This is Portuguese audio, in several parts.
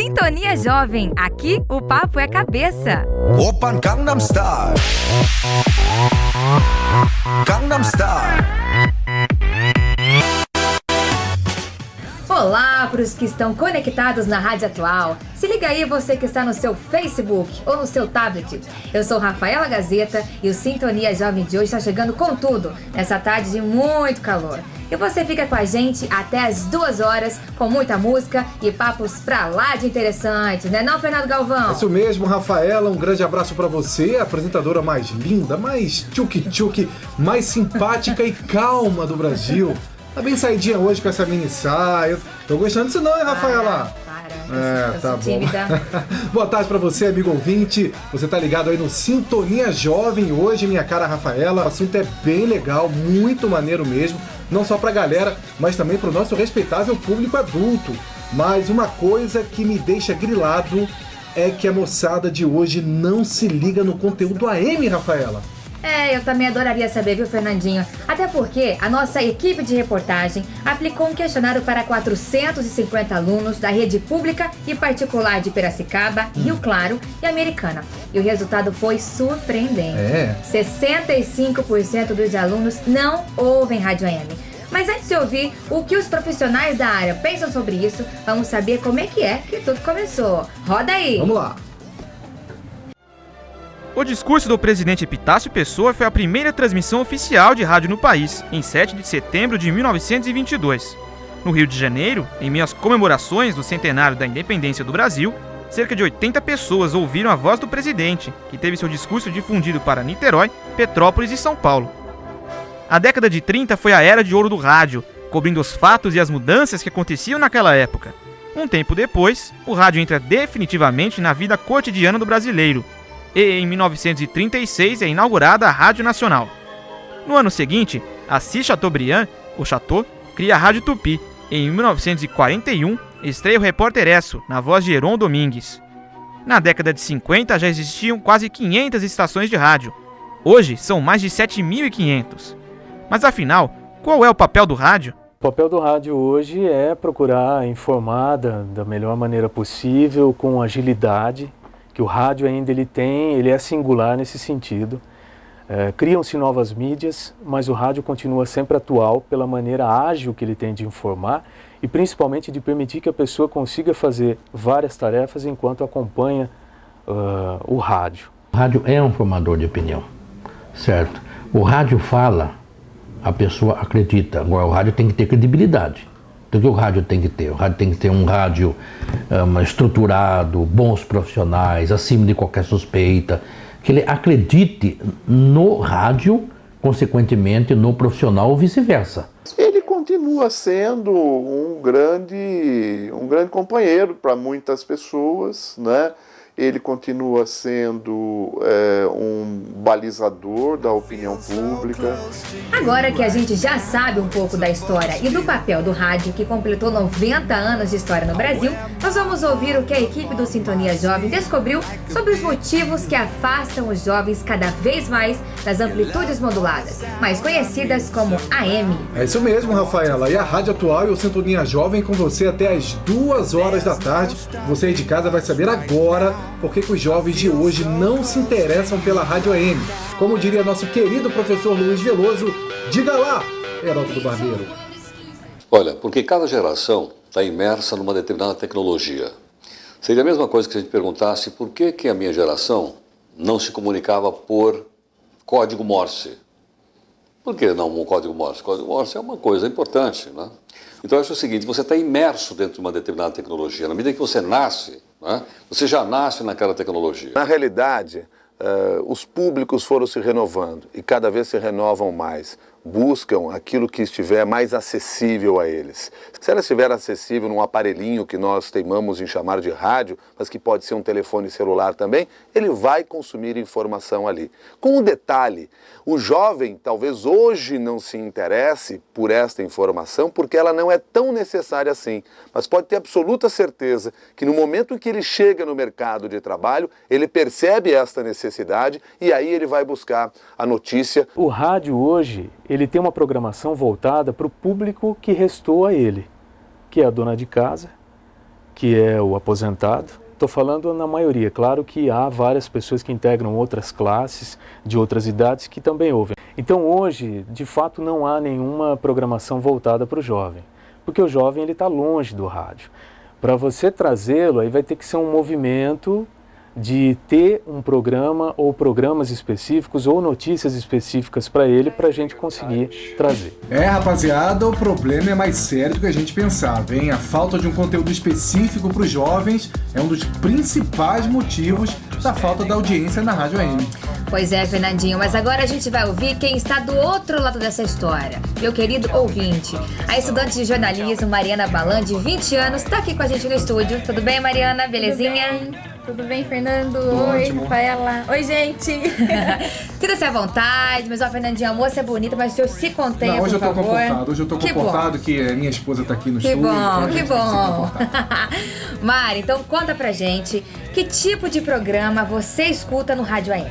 Sintonia Jovem, aqui o papo é cabeça. Oppan Gangnam Style. Gangnam Style. Olá para os que estão conectados na Rádio Atual. Se liga aí você que está no seu Facebook ou no seu tablet. Eu sou Rafaela Gazeta e o Sintonia Jovem de hoje está chegando com tudo nessa tarde de muito calor. E você fica com a gente até as 2 horas com muita música e papos pra lá de interessantes, né não, Fernando Galvão? Isso mesmo, Rafaela, um grande abraço pra você, a apresentadora mais linda, mais tchuki-tchuki, mais simpática e calma do Brasil. Tá bem saidinha hoje com essa mini saia. Tô gostando disso não, hein, Rafaela? Eu sou tímida. Boa tarde pra você, amigo ouvinte. Você tá ligado aí no Sintonia Jovem. Hoje, minha cara Rafaela, o assunto é bem legal, muito maneiro mesmo. Não só pra galera, mas também pro nosso respeitável público adulto. Mas uma coisa que me deixa grilado é que a moçada de hoje não se liga no conteúdo AM, Rafaela. Eu também adoraria saber, viu, Fernandinho? Até porque a nossa equipe de reportagem aplicou um questionário para 450 alunos da rede pública e particular de Piracicaba, Rio Claro e Americana. E o resultado foi surpreendente. 65% dos alunos não ouvem rádio AM. Mas antes de ouvir o que os profissionais da área pensam sobre isso, vamos saber como é que tudo começou. Roda aí! Vamos lá! O discurso do presidente Epitácio Pessoa foi a primeira transmissão oficial de rádio no país, em 7 de setembro de 1922. No Rio de Janeiro, em meio às comemorações do centenário da independência do Brasil, cerca de 80 pessoas ouviram a voz do presidente, que teve seu discurso difundido para Niterói, Petrópolis e São Paulo. A década de 30 foi a era de ouro do rádio, cobrindo os fatos e as mudanças que aconteciam naquela época. Um tempo depois, o rádio entra definitivamente na vida cotidiana do brasileiro, e em 1936 é inaugurada a Rádio Nacional. No ano seguinte, Assis Chateaubriand, o Chateau, cria a Rádio Tupi. E em 1941, estreia o Repórter Esso, na voz de Heron Domingues. Na década de 50 já existiam quase 500 estações de rádio. Hoje são mais de 7.500. Mas afinal, qual é o papel do rádio? O papel do rádio hoje é procurar informar da melhor maneira possível, com agilidade, que o rádio ainda ele é singular nesse sentido. Criam-se novas mídias, mas o rádio continua sempre atual pela maneira ágil que ele tem de informar e principalmente de permitir que a pessoa consiga fazer várias tarefas enquanto acompanha o rádio. O rádio é um formador de opinião, certo? O rádio fala, a pessoa acredita. Agora o rádio tem que ter credibilidade. Então o que o rádio tem que ter? O rádio tem que ter um rádio estruturado, bons profissionais, acima de qualquer suspeita, que ele acredite no rádio, consequentemente no profissional ou vice-versa. Ele continua sendo um grande companheiro para muitas pessoas, né? Ele continua sendo um balizador da opinião pública. Agora que a gente já sabe um pouco da história e do papel do rádio, que completou 90 anos de história no Brasil, nós vamos ouvir o que a equipe do Sintonia Jovem descobriu sobre os motivos que afastam os jovens cada vez mais das amplitudes moduladas, mais conhecidas como AM. É isso mesmo, Rafaela. E a Rádio Atual e o Sintonia Jovem com você até as 2 horas da tarde. Você aí de casa vai saber agora por que os jovens de hoje não se interessam pela Rádio AM. Como diria nosso querido professor Luiz Veloso, diga lá, Heródoto do Barbeiro. Olha, porque cada geração está imersa numa determinada tecnologia. Seria a mesma coisa que se a gente perguntasse por que a minha geração não se comunicava por código Morse. Por que não um código Morse? O código Morse é uma coisa importante, né? Então eu acho o seguinte, você está imerso dentro de uma determinada tecnologia. Na medida que você nasce, né, você já nasce naquela tecnologia. Na realidade, os públicos foram se renovando e cada vez se renovam mais. Buscam aquilo que estiver mais acessível a eles. Se ela estiver acessível num aparelhinho que nós teimamos em chamar de rádio, mas que pode ser um telefone celular também, ele vai consumir informação ali. Com um detalhe, o jovem talvez hoje não se interesse por esta informação porque ela não é tão necessária assim, mas pode ter absoluta certeza que no momento em que ele chega no mercado de trabalho, ele percebe esta necessidade e aí ele vai buscar a notícia. O rádio hoje, ele tem uma programação voltada para o público que restou a ele, que é a dona de casa, que é o aposentado. Estou falando na maioria, claro que há várias pessoas que integram outras classes, de outras idades, que também ouvem. Então hoje, de fato, não há nenhuma programação voltada para o jovem, porque o jovem está longe do rádio. Para você trazê-lo, aí vai ter que ser um movimento de ter um programa ou programas específicos ou notícias específicas para ele, para a gente conseguir trazer. Rapaziada, o problema é mais sério do que a gente pensava, hein? A falta de um conteúdo específico para os jovens é um dos principais motivos da falta da audiência na Rádio AM. Pois é, Fernandinho, mas agora a gente vai ouvir quem está do outro lado dessa história. Meu querido ouvinte, a estudante de jornalismo Mariana Balan, de 20 anos, está aqui com a gente no estúdio. Tudo bem, Mariana? Belezinha? Tudo bem, Fernando? Oi, Rafaela. Oi, gente. Sinta-se à vontade, mas Fernandinho, a moça é bonita, mas o senhor se contenha, por favor. Hoje eu tô comportado, que minha esposa tá aqui no estúdio. Que bom. Mari, então conta pra gente, que tipo de programa você escuta no Rádio AM?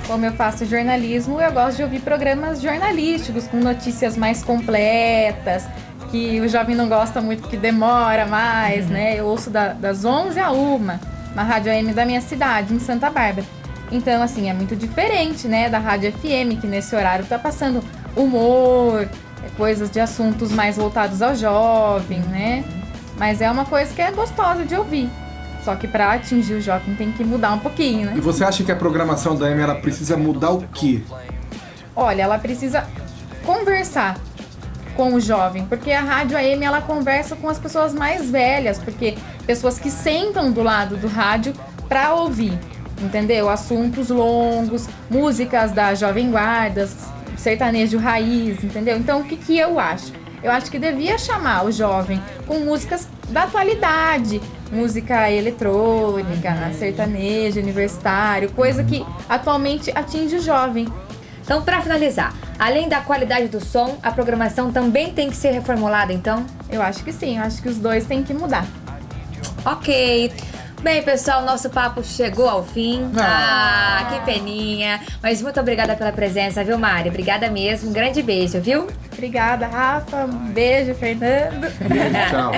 Como eu faço jornalismo, eu gosto de ouvir programas jornalísticos, com notícias mais completas, que o jovem não gosta muito porque demora mais, né? Eu ouço das 11 à 1, na Rádio AM da minha cidade, em Santa Bárbara. Então, assim, é muito diferente, né, da Rádio FM, que nesse horário tá passando humor, coisas de assuntos mais voltados ao jovem, né? Mas é uma coisa que é gostosa de ouvir. Só que para atingir o jovem tem que mudar um pouquinho, né? E você acha que a programação da AM ela precisa mudar o quê? Olha, ela precisa conversar com o jovem, porque a Rádio AM ela conversa com as pessoas mais velhas, porque pessoas que sentam do lado do rádio para ouvir, entendeu? Assuntos longos, músicas da Jovem Guarda, sertanejo raiz, entendeu? Então o que eu acho? Eu acho que devia chamar o jovem com músicas da atualidade, música eletrônica, sertanejo, universitário, coisa que atualmente atinge o jovem. Então, para finalizar, além da qualidade do som, a programação também tem que ser reformulada, então? Eu acho que sim, eu acho que os dois têm que mudar. Ok. Bem, pessoal, nosso papo chegou ao fim. Que peninha. Mas muito obrigada pela presença, viu, Mari? Obrigada mesmo. Um grande beijo, viu? Obrigada, Rafa. Um beijo, Fernando. Tchau.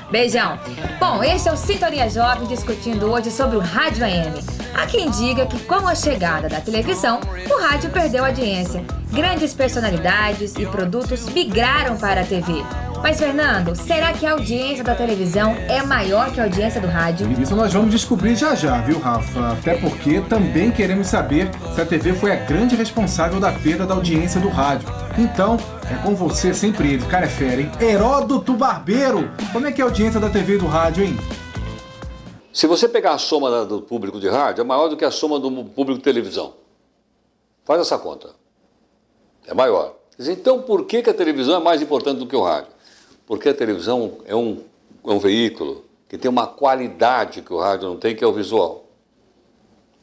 Beijão. Bom, esse é o Sintonia Jovem, discutindo hoje sobre o Rádio AM. Há quem diga que com a chegada da televisão, o rádio perdeu audiência. Grandes personalidades e produtos migraram para a TV. Mas, Fernando, será que a audiência da televisão é maior que a audiência do rádio? Isso nós vamos descobrir já, viu, Rafa? Até porque também queremos saber se a TV foi a grande responsável da perda da audiência do rádio. Então, é com você, sempre ele, cara é fera, hein? Heródoto Barbeiro! Como é que é a audiência da TV e do rádio, hein? Se você pegar a soma do público de rádio, é maior do que a soma do público de televisão. Faz essa conta. É maior. Então, por que a televisão é mais importante do que o rádio? Porque a televisão é um veículo que tem uma qualidade que o rádio não tem, que é o visual.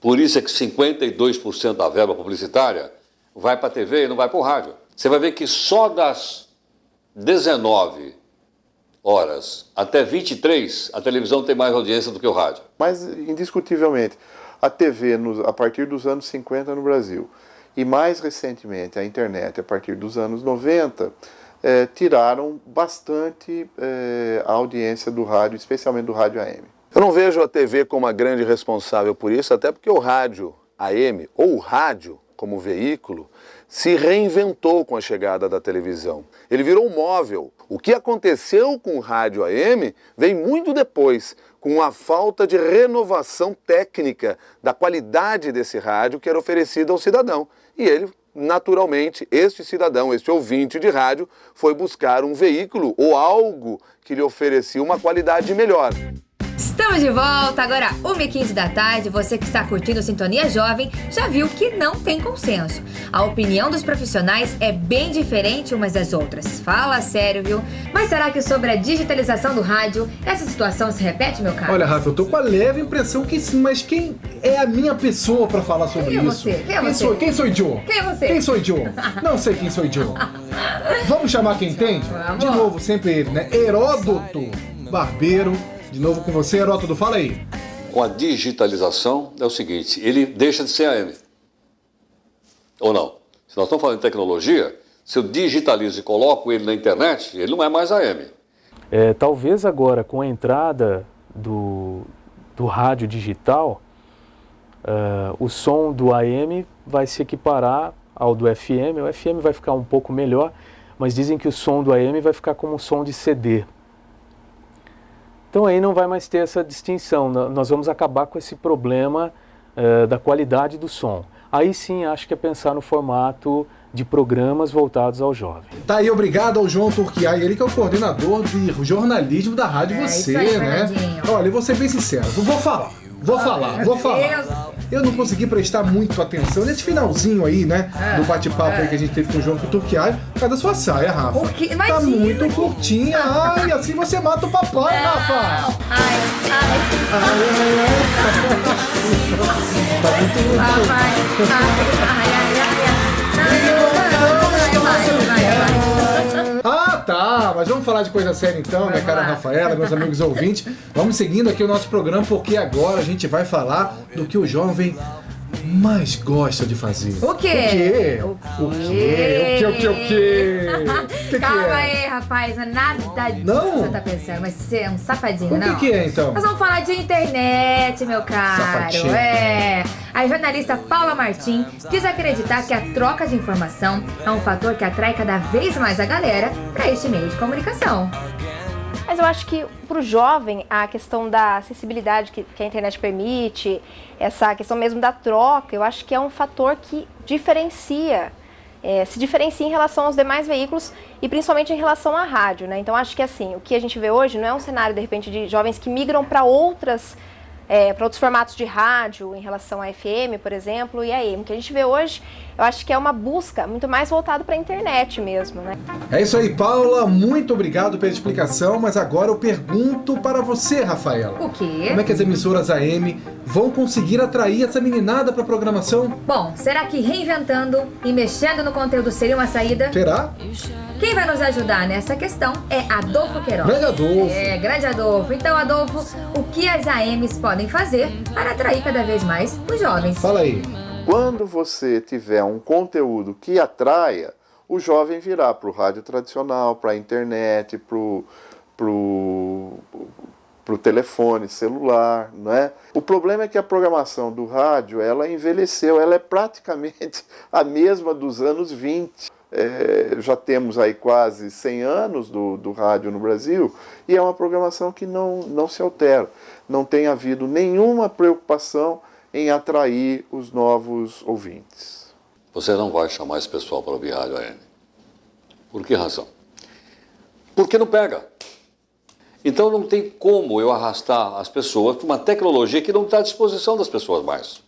Por isso é que 52% da verba publicitária vai para a TV e não vai para o rádio. Você vai ver que só das 19 horas até 23, a televisão tem mais audiência do que o rádio. Mas, indiscutivelmente, a TV, a partir dos anos 50 no Brasil, e mais recentemente a internet, a partir dos anos 90, tiraram bastante a audiência do rádio, especialmente do rádio AM. Eu não vejo a TV como a grande responsável por isso, até porque o rádio AM, ou o rádio como veículo, se reinventou com a chegada da televisão. Ele virou um móvel. O que aconteceu com o rádio AM vem muito depois, com a falta de renovação técnica da qualidade desse rádio que era oferecida ao cidadão. E ele, naturalmente, este cidadão, este ouvinte de rádio, foi buscar um veículo ou algo que lhe oferecia uma qualidade melhor. Estamos de volta, agora 1h15 da tarde. Você que está curtindo Sintonia Jovem já viu que não tem consenso. A opinião dos profissionais é bem diferente umas das outras. Fala sério, viu? Mas será que sobre a digitalização do rádio, essa situação se repete, meu caro? Olha, Rafa, eu tô com a leve impressão que sim, mas quem é a minha pessoa pra falar sobre Quem é isso? você? Quem é você? Quem sou eu? Quem é você? Quem sou eu? Não sei quem sou eu. Vamos chamar quem entende? Vamos. De novo, sempre ele, né? Heródoto Barbeiro. De novo com você, Heródoto, fala aí. Com a digitalização é o seguinte, ele deixa de ser AM. Ou não? Se nós estamos falando de tecnologia, se eu digitalizo e coloco ele na internet, ele não é mais AM. Talvez agora, com a entrada do rádio digital, o som do AM vai se equiparar ao do FM. O FM vai ficar um pouco melhor, mas dizem que o som do AM vai ficar como um som de CD. Então aí não vai mais ter essa distinção, nós vamos acabar com esse problema da qualidade do som. Aí sim, acho que é pensar no formato de programas voltados ao jovem. Tá aí, obrigado ao João Turquiai, ele que é o coordenador de jornalismo da Rádio Você, isso aí, né? Olha, eu vou ser bem sincero, vou falar. Eu não consegui prestar muito atenção nesse finalzinho aí, né? Do bate-papo aí que a gente teve com o João Turquiai, por causa da sua saia, Rafa. O quê? Tá Imagina. muito curtinha. Ai, assim você mata o papai, Rafa. Tá muito Ah, tá, mas vamos falar de coisa séria então, minha cara Rafaela, meus amigos ouvintes. Vamos seguindo aqui o nosso programa, porque agora a gente vai falar do que o jovem mais gosta de fazer. O quê? O quê? Calma aí, rapaz, não é nada disso que você tá pensando, mas você é um safadinho, não? O que é, então? Nós vamos falar de internet, meu caro. Safadinho. A jornalista Paula Martim diz acreditar que a troca de informação é um fator que atrai cada vez mais a galera para este meio de comunicação. Mas eu acho que para o jovem, a questão da acessibilidade que a internet permite, essa questão mesmo da troca, eu acho que é um fator que diferencia, se diferencia em relação aos demais veículos e principalmente em relação à rádio, né? Então acho que assim, o que a gente vê hoje não é um cenário de repente de jovens que migram para outros formatos de rádio, em relação a FM, por exemplo, e AM. O que a gente vê hoje, eu acho que é uma busca muito mais voltada para a internet mesmo, né? É isso aí, Paula, muito obrigado pela explicação, mas agora eu pergunto para você, Rafaela. O quê? Como é que as emissoras AM vão conseguir atrair essa meninada para a programação? Bom, será que reinventando e mexendo no conteúdo seria uma saída? Será? Quem vai nos ajudar nessa questão é Adolfo Queiroz. Grande Adolfo. Grande Adolfo. Então, Adolfo, o que as AMs podem fazer para atrair cada vez mais os jovens? Fala aí. Quando você tiver um conteúdo que atraia, o jovem virá para o rádio tradicional, para a internet, para o telefone celular, não é? O problema é que a programação do rádio, ela envelheceu, ela é praticamente a mesma dos anos 20. Já temos aí quase 100 anos do rádio no Brasil e é uma programação que não se altera. Não tem havido nenhuma preocupação em atrair os novos ouvintes. Você não vai chamar esse pessoal para ouvir rádio AM. Por que razão? Porque não pega. Então não tem como eu arrastar as pessoas para uma tecnologia que não está à disposição das pessoas mais.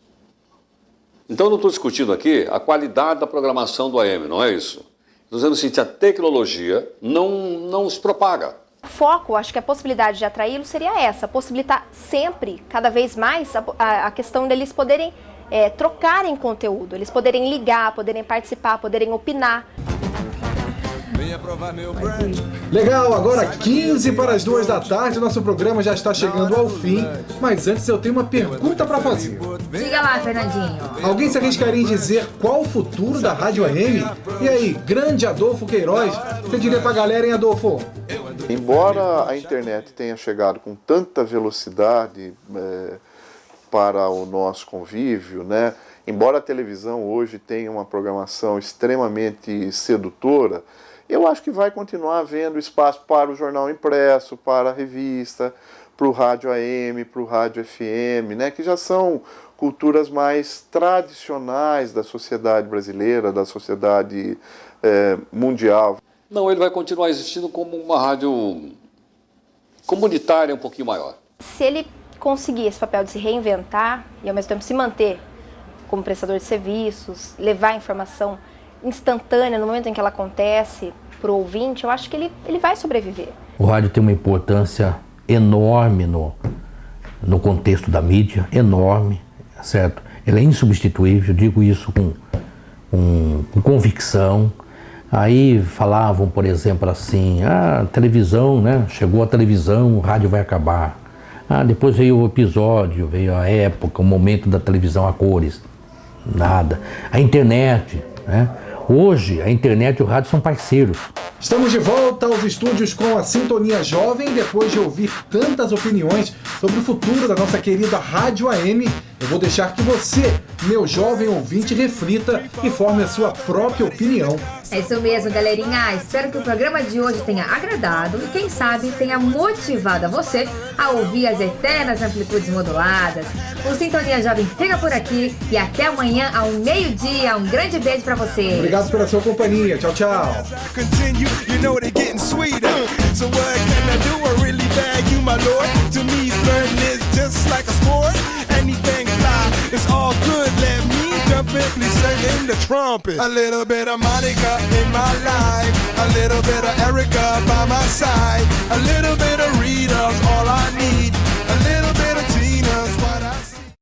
Então eu não estou discutindo aqui a qualidade da programação do AM, não é isso. Estou dizendo assim, que a tecnologia não se propaga. O foco, acho que a possibilidade de atraí-lo seria essa, possibilitar sempre, cada vez mais, a questão deles poderem trocarem conteúdo, eles poderem ligar, poderem participar, poderem opinar. Legal, agora 15 para as 2 da tarde, nosso programa já está chegando ao fim, mas antes eu tenho uma pergunta para fazer. Diga lá, Fernandinho. Alguém se arriscaria em dizer qual o futuro da Rádio AM? E aí, grande Adolfo Queiroz, você diria pra galera, hein, Adolfo? Embora a internet tenha chegado com tanta velocidade para o nosso convívio, né? Embora a televisão hoje tenha uma programação extremamente sedutora, eu acho que vai continuar havendo espaço para o jornal impresso, para a revista, para o rádio AM, para o rádio FM, né, que já são culturas mais tradicionais da sociedade brasileira, da sociedade mundial. Não, ele vai continuar existindo como uma rádio comunitária um pouquinho maior. Se ele conseguir esse papel de se reinventar e ao mesmo tempo se manter como prestador de serviços, levar informação instantânea no momento em que ela acontece para o ouvinte, eu acho que ele vai sobreviver. O rádio tem uma importância enorme no contexto da mídia, enorme, certo? Ele é insubstituível, digo isso com convicção. Aí falavam, por exemplo, assim, televisão, né? Chegou a televisão, o rádio vai acabar. Depois veio o episódio, veio a época, o momento da televisão a cores. Nada. A internet, né? Hoje, a internet e o rádio são parceiros. Estamos de volta aos estúdios com a Sintonia Jovem. Depois de ouvir tantas opiniões sobre o futuro da nossa querida Rádio AM, eu vou deixar que você, meu jovem ouvinte, reflita e forme a sua própria opinião. É isso mesmo, galerinha. Espero que o programa de hoje tenha agradado e, quem sabe, tenha motivado a você a ouvir as eternas amplitudes moduladas. O Sintonia Jovem fica por aqui e até amanhã ao meio-dia. Um grande beijo pra você. Obrigado pela sua companhia. Tchau, tchau. You know they're getting sweeter. So what can I do? I really bag you, my lord. To me, flirting is just like a sport. Anything fly, it's all good. Let me jump in, please sing in the trumpet. A little bit of Monica in my life. A little bit of Erica by my side. A little bit of Rita's all I need. A little